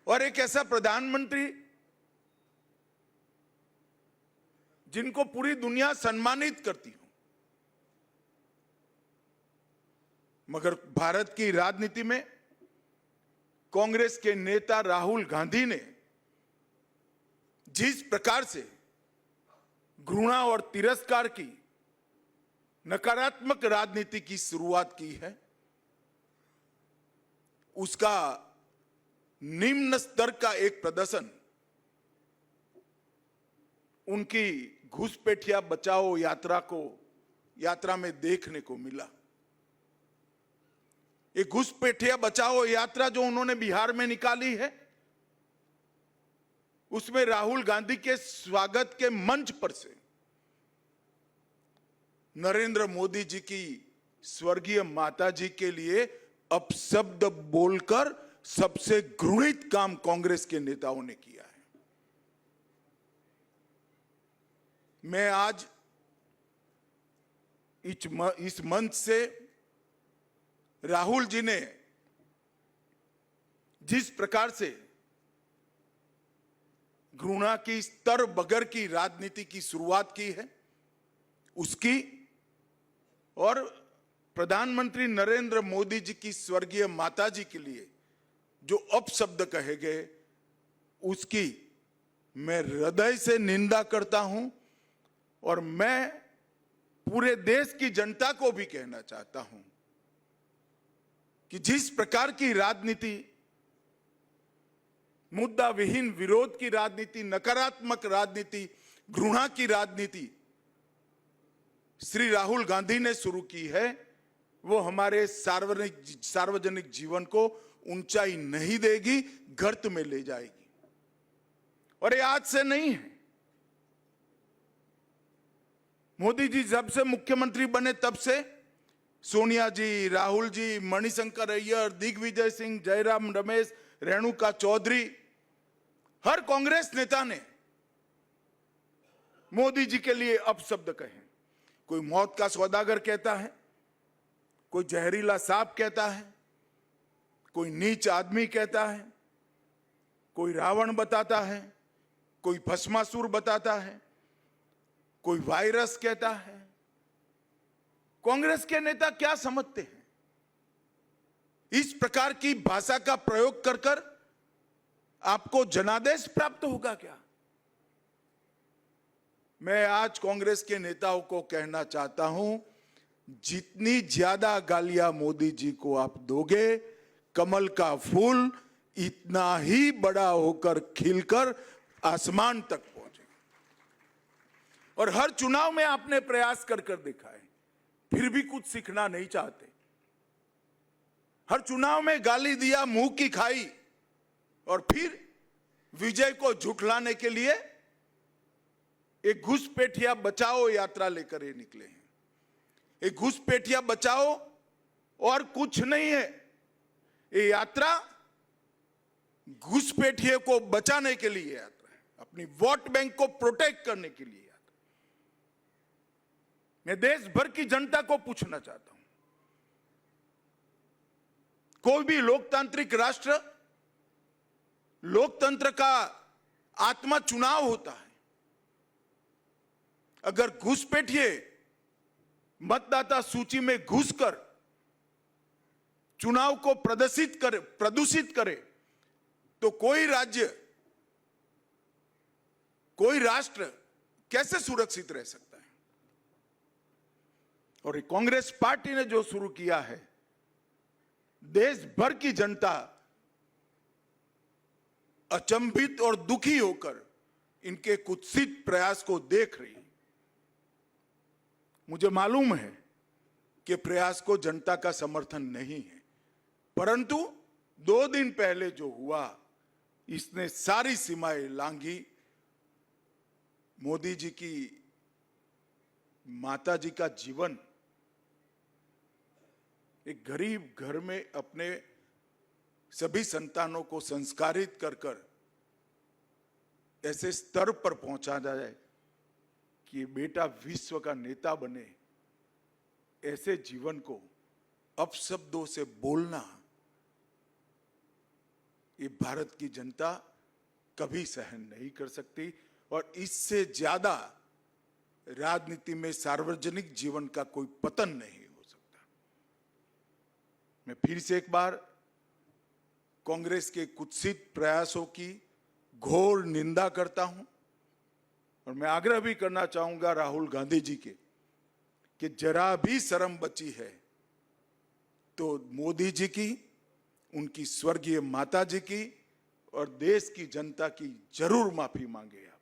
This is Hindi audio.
और एक ऐसा प्रधानमंत्री जिनको पूरी दुनिया सम्मानित करती हो, मगर भारत की राजनीति में कांग्रेस के नेता राहुल गांधी ने जिस प्रकार से घृणा और तिरस्कार की नकारात्मक राजनीति की शुरुआत की है, उसका निम्न स्तर का एक प्रदर्शन उनकी घुसपैठिया बचाओ यात्रा में देखने को मिला। ये घुसपैठिया बचाओ यात्रा जो उन्होंने बिहार में निकाली है, उसमें राहुल गांधी के स्वागत के मंच पर से नरेंद्र मोदी जी की स्वर्गीय माता जी के लिए अपशब्द बोलकर सबसे घृणित काम कांग्रेस के नेताओं ने किया है। मैं आज इस मंच से राहुल जी ने जिस प्रकार से घृणा की स्तर बगैर की राजनीति की शुरुआत की है, उसकी और प्रधानमंत्री नरेंद्र मोदी जी की स्वर्गीय माता जी के लिए जो अपशब्द कहे गए, उसकी मैं हृदय से निंदा करता हूं। और मैं पूरे देश की जनता को भी कहना चाहता हूं कि जिस प्रकार की राजनीति, मुद्दा विहीन विरोध की राजनीति, नकारात्मक राजनीति, घृणा की राजनीति श्री राहुल गांधी ने शुरू की है, वो हमारे सार्वजनिक जीवन को ऊंचाई नहीं देगी, गर्त में ले जाएगी। और ये आज से नहीं है। मोदी जी जब से मुख्यमंत्री बने तब से सोनिया जी, राहुल जी, मणिशंकर अय्यर, दिग्विजय सिंह, जयराम रमेश, रेणुका चौधरी, हर कांग्रेस नेता ने मोदी जी के लिए अपशब्द कहे। कोई मौत का सौदागर कहता है, कोई जहरीला सांप कहता है, कोई नीच आदमी कहता है, कोई रावण बताता है, कोई भस्मासुर बताता है, कोई वायरस कहता है। कांग्रेस के नेता क्या समझते हैं? इस प्रकार की भाषा का प्रयोग कर आपको जनादेश प्राप्त होगा क्या? मैं आज कांग्रेस के नेताओं को कहना चाहता हूं, जितनी ज्यादा गालियां मोदी जी को आप दोगे, कमल का फूल इतना ही बड़ा होकर खिलकर आसमान तक पहुंचेगा। और हर चुनाव में आपने प्रयास कर देखा है, फिर भी कुछ सीखना नहीं चाहते। हर चुनाव में गाली दिया, मुंह की खाई, और फिर विजय को झुठलाने के लिए एक घुसपैठिया बचाओ यात्रा लेकर ये निकले हैं। एक घुसपैठिया बचाओ और कुछ नहीं है। ये यात्रा घुसपैठिए को बचाने के लिए यात्रा है, अपनी वोट बैंक को प्रोटेक्ट करने के लिए यात्रा। मैं देश भर की जनता को पूछना चाहता हूं, कोई भी लोकतांत्रिक राष्ट्र, लोकतंत्र का आत्मा चुनाव होता है। अगर घुसपैठिए मतदाता सूची में घुसकर चुनाव को प्रदूषित करे तो कोई राज्य, कोई राष्ट्र कैसे सुरक्षित रह सकता है? और कांग्रेस पार्टी ने जो शुरू किया है, देश भर की जनता अचंभित और दुखी होकर इनके कुत्सित प्रयास को देख रही है। मुझे मालूम है कि प्रयास को जनता का समर्थन नहीं है, परंतु 2 दिन पहले जो हुआ, इसने सारी सीमाएं लांघी। मोदी जी की माता जी का जीवन, एक गरीब घर में अपने सभी संतानों को संस्कारित कर ऐसे स्तर पर पहुंचा जाए कि बेटा विश्व का नेता बने, ऐसे जीवन को अपशब्दों से बोलना ये भारत की जनता कभी सहन नहीं कर सकती और इससे ज्यादा राजनीति में सार्वजनिक जीवन का कोई पतन नहीं हो सकता। मैं फिर से एक बार कांग्रेस के कुत्सित प्रयासों की घोर निंदा करता हूं और मैं आग्रह भी करना चाहूंगा राहुल गांधी जी के कि जरा भी शर्म बची है तो मोदी जी की, उनकी स्वर्गीय माता जी की और देश की जनता की जरूर माफी मांगे आप।